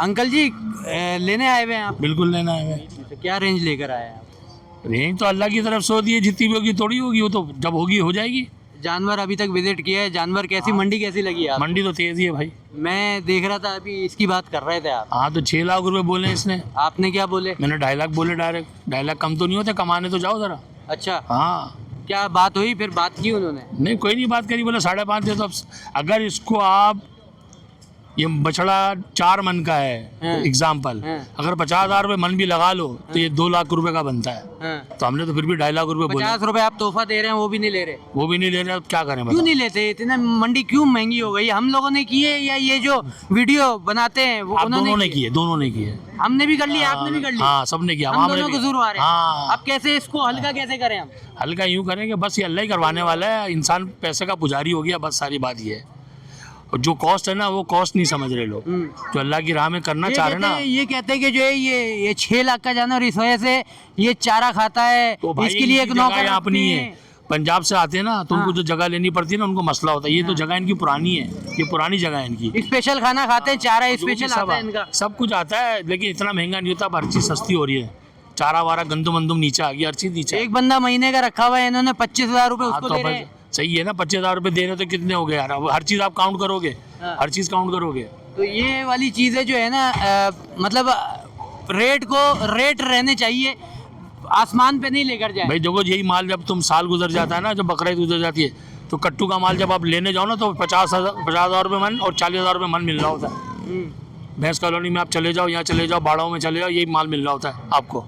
Uncle जी लेने आए हुए हैं आप? बिल्कुल लेना है। तो क्या रेंज लेकर आए हैं आप? रेंज तो अल्लाह की तरफ से होती है, जितनी भी होगी थोड़ी होगी, वो तो जब होगी हो जाएगी। जानवर अभी तक विजिट किया है? जानवर कैसी, मंडी कैसी लगी आप? मंडी तो तेज ही है भाई। मैं देख रहा था अभी, इसकी बात कर रहे थे आप। हाँ तो 6 लाख रुपए बोले इसने, आपने क्या बोले? मैंने 2.5 लाख बोले डायरेक्ट। 2.5 लाख कम तो नहीं होते, कमाने तो जाओ जरा। अच्छा, हाँ क्या बात हुई फिर? बात की उन्होंने? नहीं, कोई नहीं बात करी, बोला 5.5 दे दो। अगर इसको आप, ये बछड़ा 4 मन का है हाँ। एग्जाम्पल, हाँ। अगर 50,000 रुपये मन भी लगा लो तो ये 2 लाख रुपए का बनता है। हाँ। तो हमने तो फिर भी 2.5 लाख रुपए बोले। 50 रुपए आप तोहफा दे रहे हैं, वो भी नहीं ले रहे? वो भी नहीं ले रहे, अब क्या करें क्यों बताओ। नहीं लेते? इतना मंडी क्यों महंगी हो गई? हम लोगों ने की है या ये जो वीडियो बनाते हैं वो आप उन्होंने दोनों ने की है? किए, दोनों ने किए। हमने भी कर लिया, आपने भी कर लिया। हाँ सबने किया, हम हमने दोनों भी- कसूरवार हैं। हाँ अब कैसे इसको हल्का कैसे करें हम? हल्का यूं करेंगे, बस ये अल्लाह ही करवाने वाला है। इंसान पैसे का पुजारी हो गया, बस सारी बात ये है। और जो कॉस्ट है ना, वो कॉस्ट नहीं समझ रहे लोग, जो अल्लाह की राह में करना चाह रहे ना। ये कहते हैं कि जो है ये 6 लाख का जानवर इस वजह से ये चारा खाता है, तो भाई इसके लिए एक इनकी नौकर जगह यहाँ रखते अपनी हैं। है। पंजाब से आते हैं ना, तो उनको हाँ। जो जगह लेनी पड़ती है ना, उनको मसला होता है। ये तो जगह इनकी पुरानी है, ये पुरानी जगह है इनकी। स्पेशल खाना खाते हैं, चारा जो भी स्पेशल सब आता है इनका। सब कुछ आता है, लेकिन इतना महंगा नहीं होता। अब हर चीज़ सस्ती हो रही है, चारा वारा गंदम वंदम नीचे आ गया, हर चीज़ नीचे। एक बंदा महीने का रखा हुआ है, इन्होंने 25,000 रुपए हाँ, उसको तो दे रहे हैं। सही है ना, 25,000 रुपये दे रहे तो कितने हो गए यार। अब हर चीज़ आप काउंट करोगे, हाँ। हर चीज़ काउंट करोगे। तो ये वाली चीजें जो है ना, मतलब रेट रहने चाहिए, आसमान पे नहीं लेकर जाए। भाई देखो, यही माल जब तुम साल गुजर जाता है ना, जब बकरीद गुजर जाती है, तो कट्टू का माल जब आप लेने जाओ ना, तो 50,000 रुपये मन और 40,000 रुपये मन मिल रहा होता है। भैंस कॉलोनी में आप चले जाओ, यहाँ चले जाओ, बाड़ों में चले जाओ, यही माल मिल रहा होता है आपको।